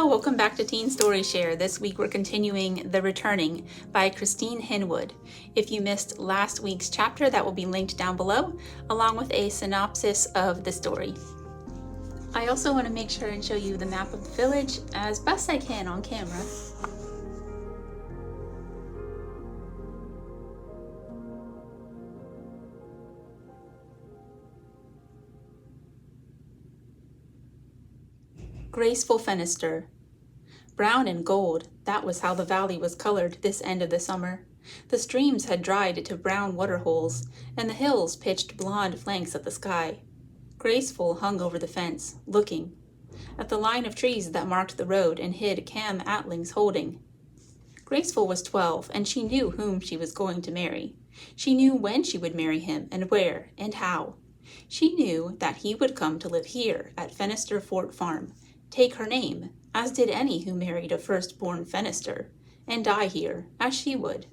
welcome back to Teen Story Share. This week we're continuing The Returning by Christine Hinwood. If you missed last week's chapter, that will be linked down below, along with a synopsis of the story. I also want to make sure and show you the map of the village as best I can on camera. Graceful Fenister. Brown and gold, that was how the valley was colored this end of the summer. The streams had dried to brown waterholes, and the hills pitched blonde flanks at the sky. Graceful hung over the fence, looking at the line of trees that marked the road and hid Cam Attling's holding. Graceful was 12, and she knew whom she was going to marry. She knew when she would marry him, and where, and how. She knew that he would come to live here at Fenister Fort Farm, take her name, as did any who married a firstborn Fenister, and die here, as she would.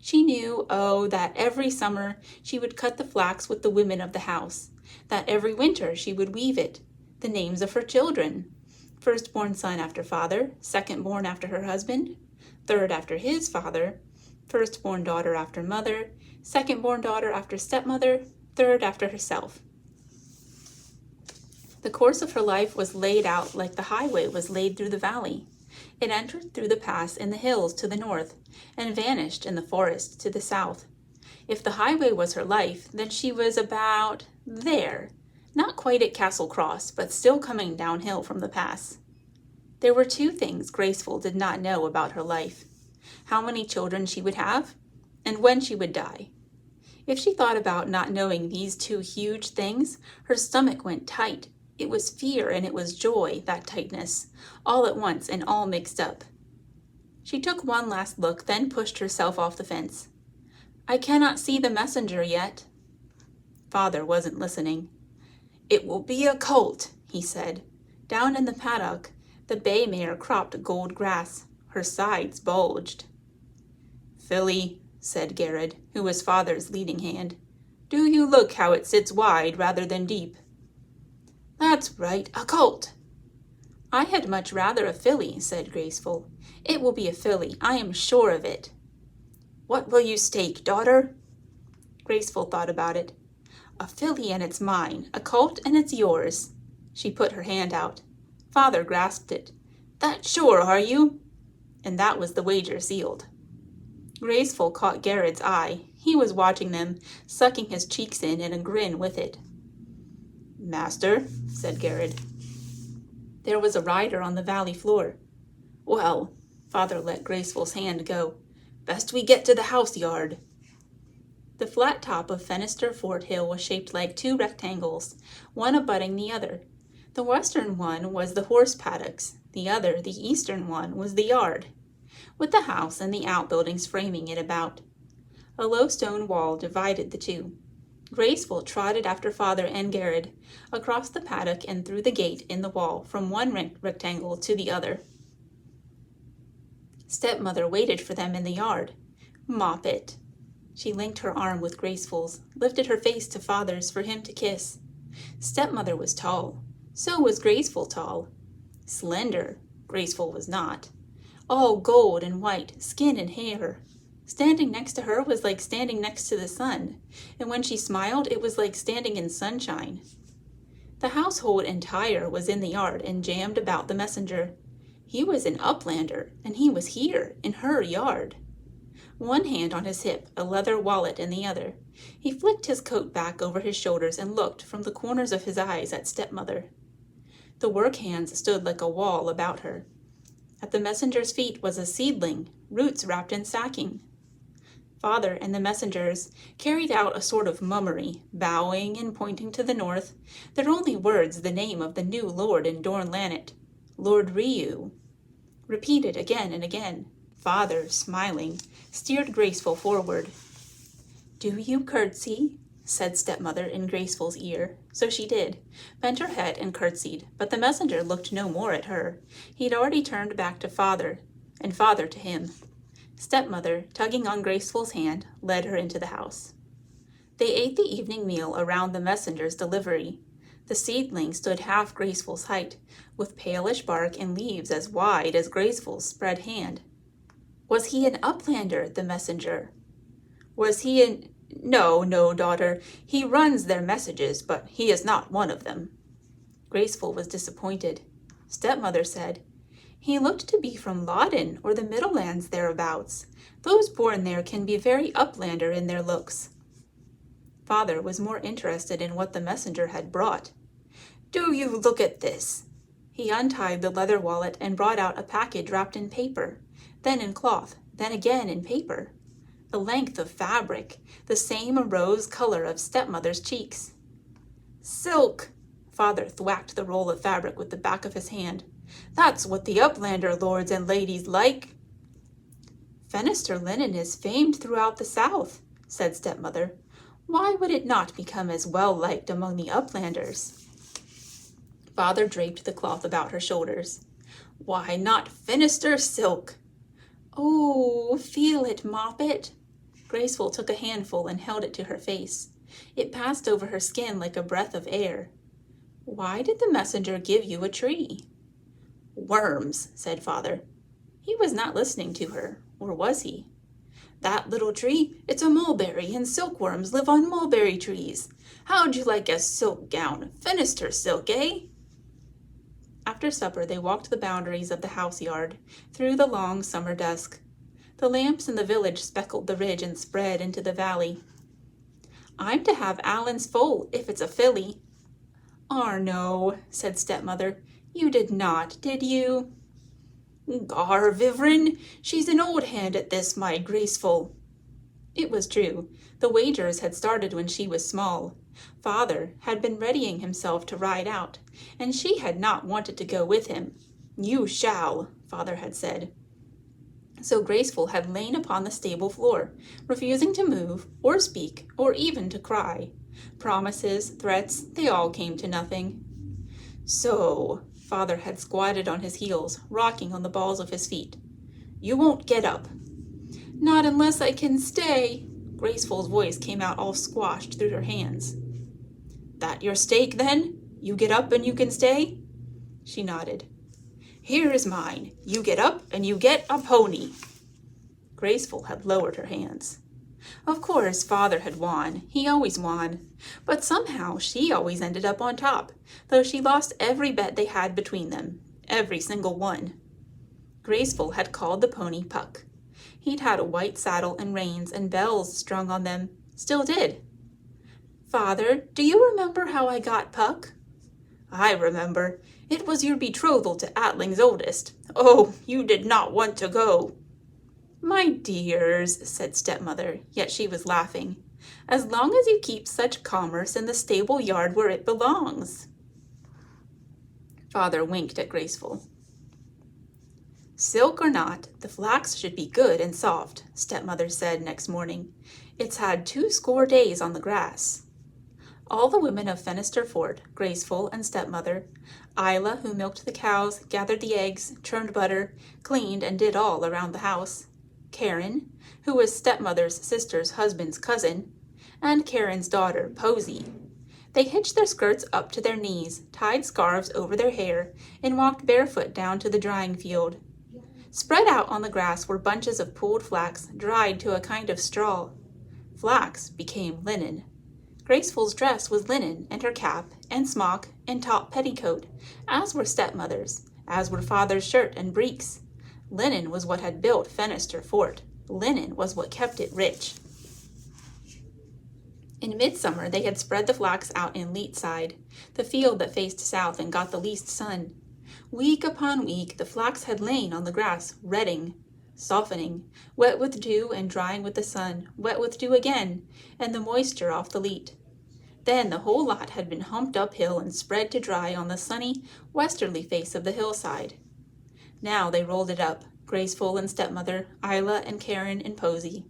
She knew, that every summer she would cut the flax with the women of the house, that every winter she would weave it, the names of her children, firstborn son after father, secondborn after her husband, third after his father, firstborn daughter after mother, secondborn daughter after stepmother, third after herself. The course of her life was laid out like the highway was laid through the valley. It entered through the pass in the hills to the north, and vanished in the forest to the south. If the highway was her life, then she was about there, not quite at Castle Cross, but still coming downhill from the pass. There were two things Graceful did not know about her life: how many children she would have, and when she would die. If she thought about not knowing these two huge things, her stomach went tight. It was fear and it was joy, that tightness, all at once and all mixed up. She took one last look, then pushed herself off the fence. "I cannot see the messenger yet." Father wasn't listening. "It will be a colt," he said. Down in the paddock, the bay mare cropped gold grass. Her sides bulged. "Filly," said Garrett, who was Father's leading hand, "do you look how it sits wide rather than deep?" "That's right, a colt." "I had much rather a filly," said Graceful. "It will be a filly, I am sure of it." "What will you stake, daughter?" Graceful thought about it. "A filly and it's mine, a colt and it's yours." She put her hand out. Father grasped it. "That sure, are you?" And that was the wager sealed. Graceful caught Garrett's eye. He was watching them, sucking his cheeks in a grin with it. "Master," said Garrett. There was a rider on the valley floor. "Well," Father let Graceful's hand go, "best we get to the house yard." The flat top of Fenister Fort Hill was shaped like two rectangles, one abutting the other. The western one was the horse paddocks, the other, the eastern one, was the yard, with the house and the outbuildings framing it about. A low stone wall divided the two. Graceful trotted after Father and Garrett, across the paddock and through the gate in the wall from one rectangle to the other. Stepmother waited for them in the yard. "Mop it." She linked her arm with Graceful's, lifted her face to Father's for him to kiss. Stepmother was tall. So was Graceful tall. Slender. Graceful was not. All gold and white, skin and hair. Standing next to her was like standing next to the sun, and when she smiled, it was like standing in sunshine. The household entire was in the yard and jammed about the messenger. He was an uplander, and he was here, in her yard. One hand on his hip, a leather wallet in the other. He flicked his coat back over his shoulders and looked from the corners of his eyes at Stepmother. The work hands stood like a wall about her. At the messenger's feet was a seedling, roots wrapped in sacking. Father and the messengers carried out a sort of mummery, bowing and pointing to the north, their only words the name of the new lord in Dorn Lannet, Lord Ryu. Repeated again and again. Father, smiling, steered Graceful forward. "Do you curtsy?" said Stepmother in Graceful's ear. So she did, bent her head and curtsied, but the messenger looked no more at her. He'd already turned back to Father, and Father to him. Stepmother, tugging on Graceful's hand, led her into the house. They ate the evening meal around the messenger's delivery. The seedling stood half Graceful's height, with palish bark and leaves as wide as Graceful's spread hand. Was he an uplander, the messenger? Was he an... No, no, daughter. He runs their messages, but he is not one of them. Graceful was disappointed. Stepmother said, He looked to be from Loddon or the Middle Lands thereabouts. Those born there can be very uplander in their looks. Father was more interested in what the messenger had brought. Do you look at this? He untied the leather wallet and brought out a package wrapped in paper, then in cloth, then again in paper. A length of fabric, the same rose color of stepmother's cheeks. Silk! Father thwacked the roll of fabric with the back of his hand. That's what the uplander lords and ladies like. Fenister linen is famed throughout the South, said stepmother. Why would it not become as well liked among the uplanders? Father draped the cloth about her shoulders. Why not Fenister silk? Oh, feel it, Moppet. Graceful took a handful and held it to her face. It passed over her skin like a breath of air. Why did the messenger give you a tree? Worms, said Father. He was not listening to her, or was he? That little tree, it's a mulberry, and silkworms live on mulberry trees. How'd you like a silk gown? Fenister silk, eh? After supper, they walked the boundaries of the house yard, through the long summer dusk. The lamps in the village speckled the ridge and spread into the valley. I'm to have Allen's foal, if it's a filly. No, said stepmother. You did not, did you? Gar, Vivrin, she's an old hand at this, my Graceful. It was true. The wagers had started when she was small. Father had been readying himself to ride out, and she had not wanted to go with him. You shall, Father had said. So Graceful had lain upon the stable floor, refusing to move, or speak, or even to cry. Promises, threats, they all came to nothing. So, Father had squatted on his heels, rocking on the balls of his feet. You won't get up. Not unless I can stay. Graceful's voice came out all squashed through her hands. That your stake, then? You get up and you can stay? She nodded. Here is mine. You get up and you get a pony. Graceful had lowered her hands. Of course, Father had won. He always won. But somehow she always ended up on top, though she lost every bet they had between them. Every single one. Graceful had called the pony Puck. He'd had a white saddle and reins and bells strung on them. Still did. Father, do you remember how I got Puck? I remember. It was your betrothal to Attling's oldest. Oh, you did not want to go. My dears, said stepmother, yet she was laughing. As long as you keep such commerce in the stable yard where it belongs. Father winked at Graceful. Silk or not, the flax should be good and soft, stepmother said next morning. It's had 20 days on the grass. All the women of Fenister Fort, Graceful and stepmother, Isla, who milked the cows, gathered the eggs, churned butter, cleaned and did all around the house, Karen, who was stepmother's sister's husband's cousin, and Karen's daughter, Posy. They hitched their skirts up to their knees, tied scarves over their hair, and walked barefoot down to the drying field. Spread out on the grass were bunches of pulled flax, dried to a kind of straw. Flax became linen. Graceful's dress was linen, and her cap, and smock, and top petticoat, as were stepmother's, as were Father's shirt and breeks. Linen was what had built Fenister Fort. Linen was what kept it rich. In midsummer they had spread the flax out in Leetside, the field that faced south and got the least sun. Week upon week the flax had lain on the grass, redding, softening, wet with dew and drying with the sun, wet with dew again, and the moisture off the leet. Then the whole lot had been humped uphill and spread to dry on the sunny, westerly face of the hillside. Now they rolled it up, Graceful and stepmother, Isla and Karen and Posy,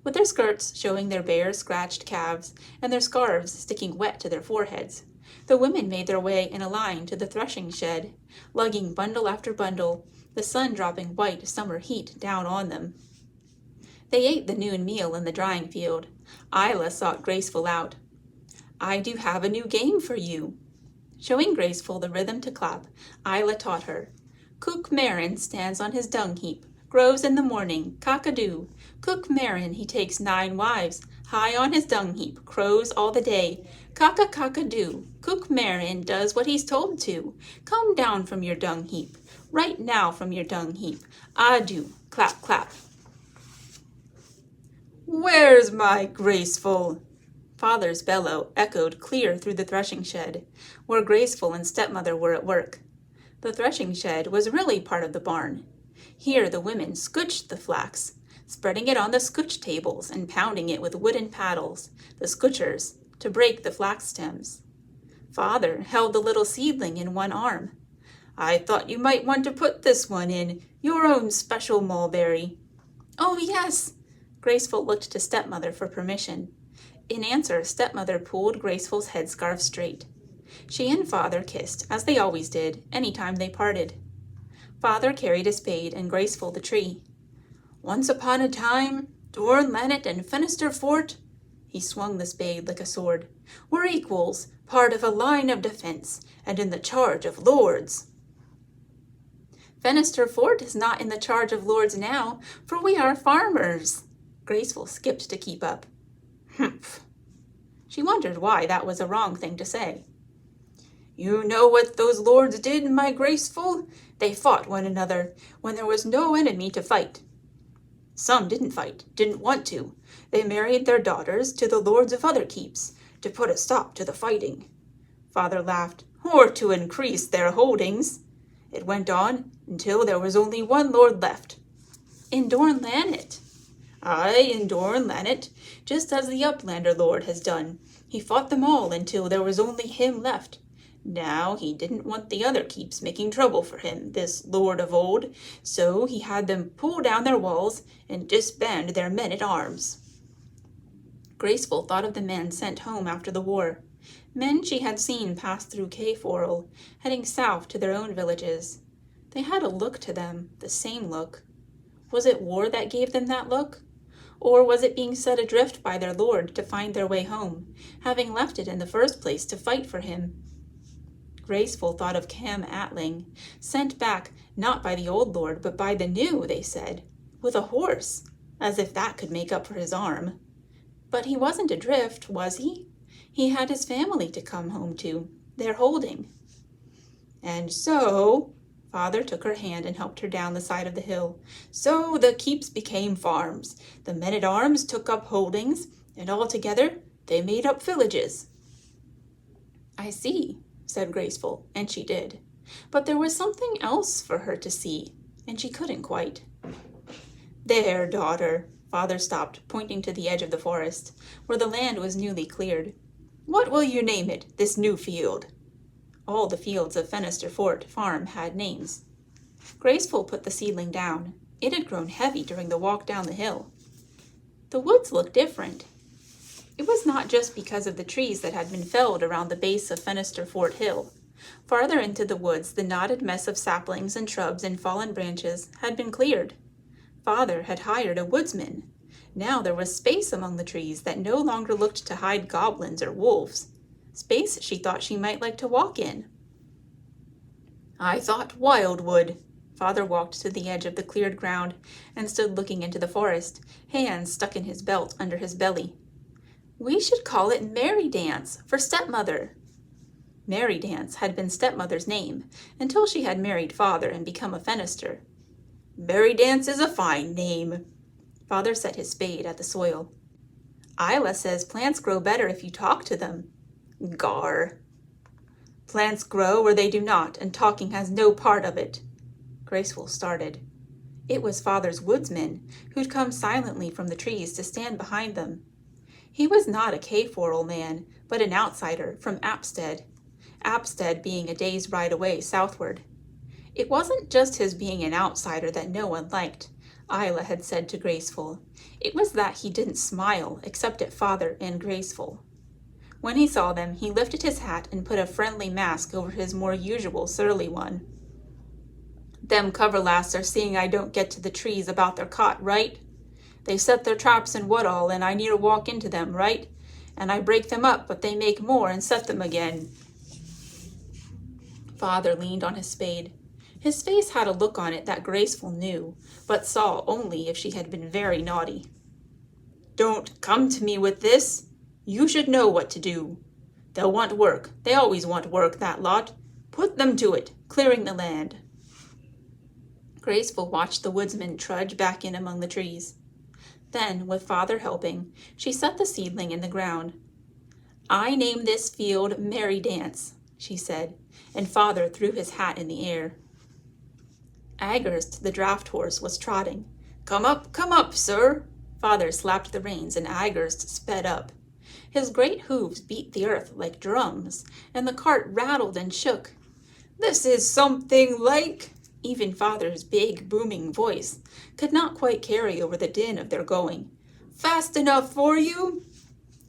with their skirts showing their bare, scratched calves and their scarves sticking wet to their foreheads. The women made their way in a line to the threshing shed, lugging bundle after bundle, the sun dropping white summer heat down on them. They ate the noon meal in the drying field. Isla sought Graceful out. I do have a new game for you. Showing Graceful the rhythm to clap, Isla taught her. Cook Marin stands on his dung heap, grows in the morning, cock-a-doo. Cook Marin, he takes 9 wives, high on his dung heap, crows all the day. Cock-a-cock-a-doo. Cook Marin does what he's told to. Come down from your dung heap, right now from your dung heap. Ah-do, clap, clap. Where's my Graceful? Father's bellow echoed clear through the threshing shed, where Graceful and stepmother were at work. The threshing shed was really part of the barn. Here the women scooched the flax, spreading it on the scooch tables and pounding it with wooden paddles, the scoochers, to break the flax stems. Father held the little seedling in one arm. I thought you might want to put this one in, your own special mulberry. Oh, yes! Graceful looked to stepmother for permission. In answer, stepmother pulled Graceful's headscarf straight. She and father kissed, as they always did, any time they parted. Father carried a spade and Graceful the tree. Once upon a time, Dorn Lannet and Fenister Fort, he swung the spade like a sword, were equals, part of a line of defense, and in the charge of lords. Fenister Fort is not in the charge of lords now, for we are farmers. Graceful skipped to keep up. Humph. She wondered why that was a wrong thing to say. You know what those lords did, my Graceful? They fought one another when there was no enemy to fight. Some didn't fight, didn't want to. They married their daughters to the lords of other keeps, to put a stop to the fighting. Father laughed, or to increase their holdings. It went on until there was only one lord left. In Dorn Lannet. Aye, in Dorn Lannet, just as the Uplander lord has done. He fought them all until there was only him left. Now he didn't want the other keeps making trouble for him, this lord of old, so he had them pull down their walls and disband their men-at-arms. Graceful thought of the men sent home after the war, men she had seen pass through Kayforl, heading south to their own villages. They had a look to them, the same look. Was it war that gave them that look? Or was it being set adrift by their lord to find their way home, having left it in the first place to fight for him? Graceful thought of Cam Attling, sent back not by the old lord but by the new, they said, with a horse, as if that could make up for his arm. But he wasn't adrift, was he? He had his family to come home to, their holding. And so, father took her hand and helped her down the side of the hill. So the keeps became farms. The men-at-arms took up holdings, and all together they made up villages. I see, said Graceful, and she did. But there was something else for her to see, and she couldn't quite. There, daughter. Father stopped, pointing to the edge of the forest, where the land was newly cleared. What will you name it, this new field? All the fields of Fenister Fort Farm had names. Graceful put the seedling down. It had grown heavy during the walk down the hill. The woods looked different. It was not just because of the trees that had been felled around the base of Fenister Fort Hill. Farther into the woods, the knotted mess of saplings and shrubs and fallen branches had been cleared. Father had hired a woodsman. Now there was space among the trees that no longer looked to hide goblins or wolves. Space she thought she might like to walk in. I thought wildwood. Father walked to the edge of the cleared ground and stood looking into the forest, hands stuck in his belt under his belly. We should call it Merry Dance for stepmother. Merry Dance had been stepmother's name until she had married father and become a Fenister. Merry Dance is a fine name. Father set his spade at the soil. Isla says plants grow better if you talk to them. Gar. Plants grow or they do not, and talking has no part of it. Graceful started. It was father's woodsman, who'd come silently from the trees to stand behind them. He was not a Kayforl man, but an outsider from Apstead being a day's ride away southward. It wasn't just his being an outsider that no one liked, Isla had said to Graceful. It was that he didn't smile, except at father and Graceful. When he saw them, he lifted his hat and put a friendly mask over his more usual surly one. Them coverlasts are seeing I don't get to the trees about their cot, right? They set their traps in Woodall, and I near walk into them, right? And I break them up, but they make more and set them again. Father leaned on his spade. His face had a look on it that Graceful knew, but saw only if she had been very naughty. "Don't come to me with this. You should know what to do. They'll want work. They always want work, that lot. Put them to it, clearing the land." Graceful watched the woodsman trudge back in among the trees. Then, with Father helping, she set the seedling in the ground. "I name this field Merry Dance," she said, and Father threw his hat in the air. Agurst, the draft horse, was trotting. Come up, sir!" Father slapped the reins, and Agurst sped up. His great hooves beat the earth like drums, and the cart rattled and shook. "This is something like—" Even Father's big, booming voice could not quite carry over the din of their going. "Fast enough for you?"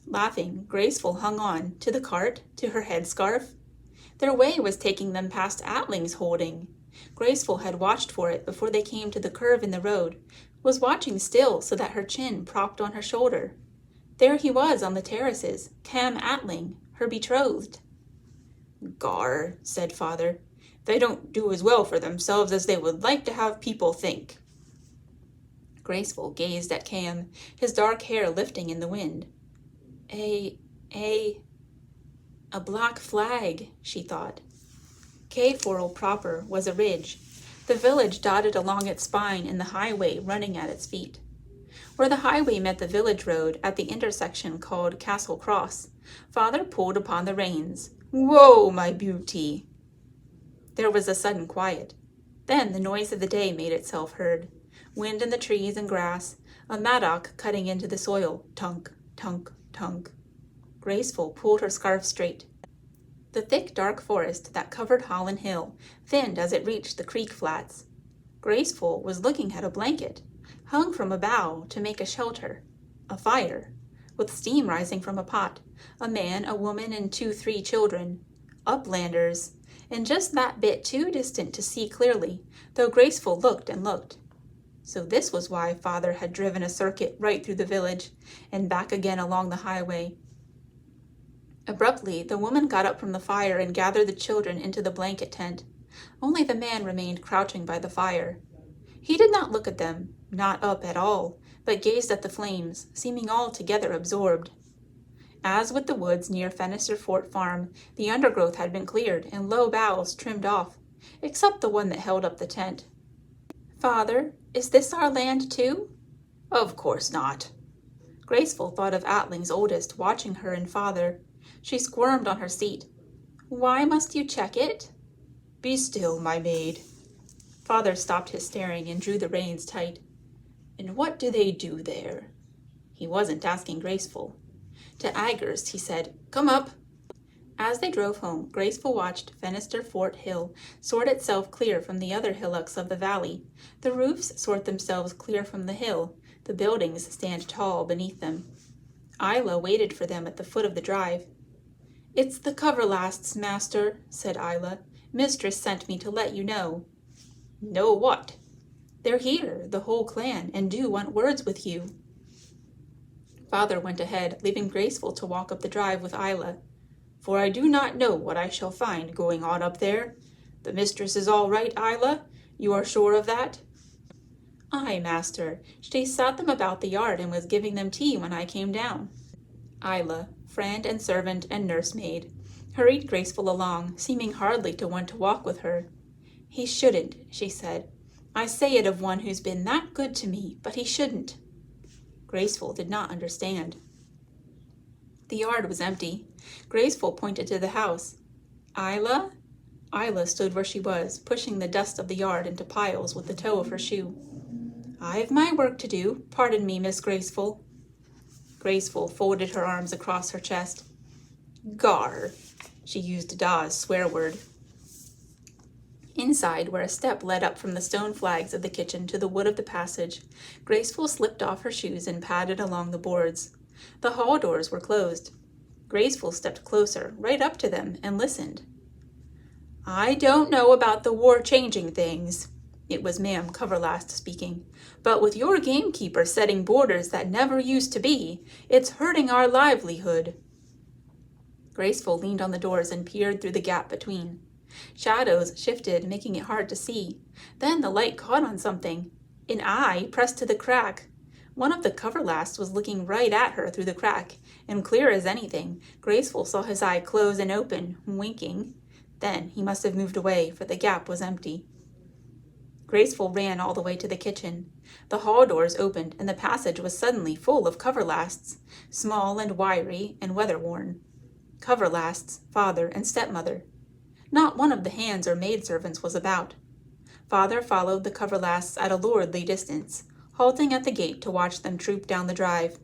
Laughing, Graceful hung on, to the cart, to her headscarf. Their way was taking them past Attling's holding. Graceful had watched for it before they came to the curve in the road, was watching still so that her chin propped on her shoulder. There he was on the terraces, Cam Attling, her betrothed. "Gar," said Father, "they don't do as well for themselves as they would like to have people think." Graceful gazed at Cam, his dark hair lifting in the wind. A black flag, she thought. Kayforl proper was a ridge, the village dotted along its spine and the highway running at its feet. Where the highway met the village road at the intersection called Castle Cross, Father pulled upon the reins. "Whoa, my beauty!" There was a sudden quiet. Then the noise of the day made itself heard. Wind in the trees and grass, a mattock cutting into the soil. Tunk, tunk, tunk. Graceful pulled her scarf straight. The thick, dark forest that covered Holland Hill thinned as it reached the creek flats. Graceful was looking at a blanket, hung from a bough to make a shelter, a fire, with steam rising from a pot, a man, a woman, and 2-3 children, uplanders, and just that bit too distant to see clearly, though Graceful looked and looked. So this was why Father had driven a circuit right through the village and back again along the highway. Abruptly, the woman got up from the fire and gathered the children into the blanket tent. Only the man remained crouching by the fire. He did not look at them, not up at all, but gazed at the flames, seeming altogether absorbed. As with the woods near Fenister Fort Farm, the undergrowth had been cleared and low boughs trimmed off, except the one that held up the tent. "Father, is this our land too?" "Of course not." Graceful thought of Attling's oldest watching her and Father. She squirmed on her seat. "Why must you check it?" "Be still, my maid." Father stopped his staring and drew the reins tight. "And what do they do there?" He wasn't asking Graceful. To Agurst, he said, "Come up." As they drove home, Graceful watched Fenister Fort Hill sort itself clear from the other hillocks of the valley. The roofs sort themselves clear from the hill. The buildings stand tall beneath them. Isla waited for them at the foot of the drive. "It's the coverlasts, master," said Isla. "Mistress sent me to let you know." "Know what?" "They're here, the whole clan, and do want words with you." Father went ahead, leaving Graceful to walk up the drive with Isla. "For I do not know what I shall find going on up there. The mistress is all right, Isla? You are sure of that?" "Aye, master. She sat them about the yard and was giving them tea when I came down." Isla, friend and servant and nursemaid, hurried Graceful along, seeming hardly to want to walk with her. "He shouldn't," she said. "I say it of one who's been that good to me, but he shouldn't." Graceful did not understand. The yard was empty. Graceful pointed to the house. "Isla?" Isla stood where she was, pushing the dust of the yard into piles with the toe of her shoe. "I've my work to do. Pardon me, Miss Graceful." Graceful folded her arms across her chest. "Gar." She used Da's swear word. Inside, where a step led up from the stone flags of the kitchen to the wood of the passage, Graceful slipped off her shoes and padded along the boards. The hall doors were closed. Graceful stepped closer, right up to them, and listened. "I don't know about the war changing things," it was Ma'am Coverlast speaking, "but with your gamekeeper setting borders that never used to be, it's hurting our livelihood." Graceful leaned on the doors and peered through the gap between. Shadows shifted, making it hard to see. Then the light caught on something. An eye pressed to the crack. One of the coverlasts was looking right at her through the crack, and clear as anything, Graceful saw his eye close and open, winking. Then he must have moved away, for the gap was empty. Graceful ran all the way to the kitchen. The hall doors opened, and the passage was suddenly full of coverlasts, small and wiry and weather-worn. Coverlasts, father and stepmother. Not one of the hands or maidservants was about. Father followed the coverlasts at a lordly distance, halting at the gate to watch them troop down the drive.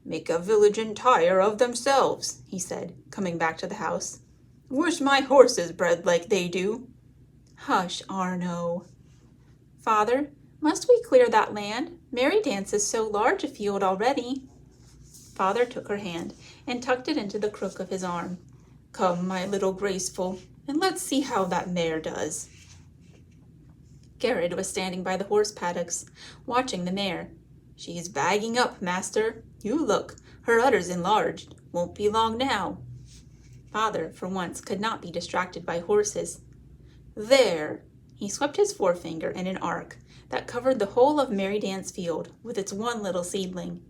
"Make a village entire of themselves," he said, coming back to the house. "Wish my horses bred like they do." "Hush, Arno." "Father, must we clear that land? Merrydance is so large a field already." Father took her hand and tucked it into the crook of his arm. "Come, my little Graceful, and let's see how that mare does." Garrod was standing by the horse paddocks, watching the mare. "She's bagging up, master. You look, her udder's enlarged. Won't be long now." Father, for once, could not be distracted by horses. "There!" He swept his forefinger in an arc that covered the whole of Merrydance Field with its one little seedling.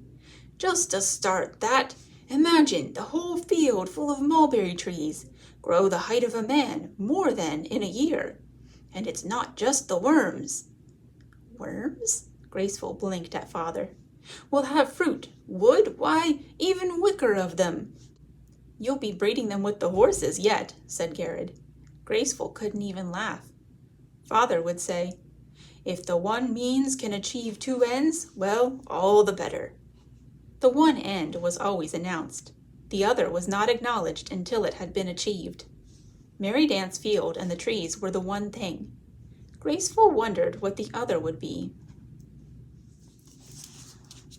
"Just to start that, imagine the whole field full of mulberry trees, grow the height of a man, more than in a year. And it's not just the worms." "Worms?" Graceful blinked at Father. "We'll have fruit, wood, why, even wicker of them." "You'll be breeding them with the horses yet," said Garrod. Graceful couldn't even laugh. Father would say, "If the one means can achieve two ends, well, all the better." The one end was always announced. The other was not acknowledged until it had been achieved. Merrydance Field and the trees were the one thing. Graceful wondered what the other would be.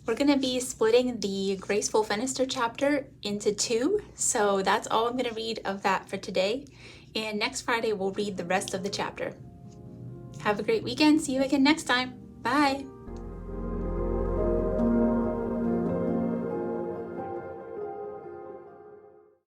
We're going to be splitting the Graceful Fenister chapter into 2, so that's all I'm going to read of that for today. And next Friday, we'll read the rest of the chapter. Have a great weekend. See you again next time. Bye.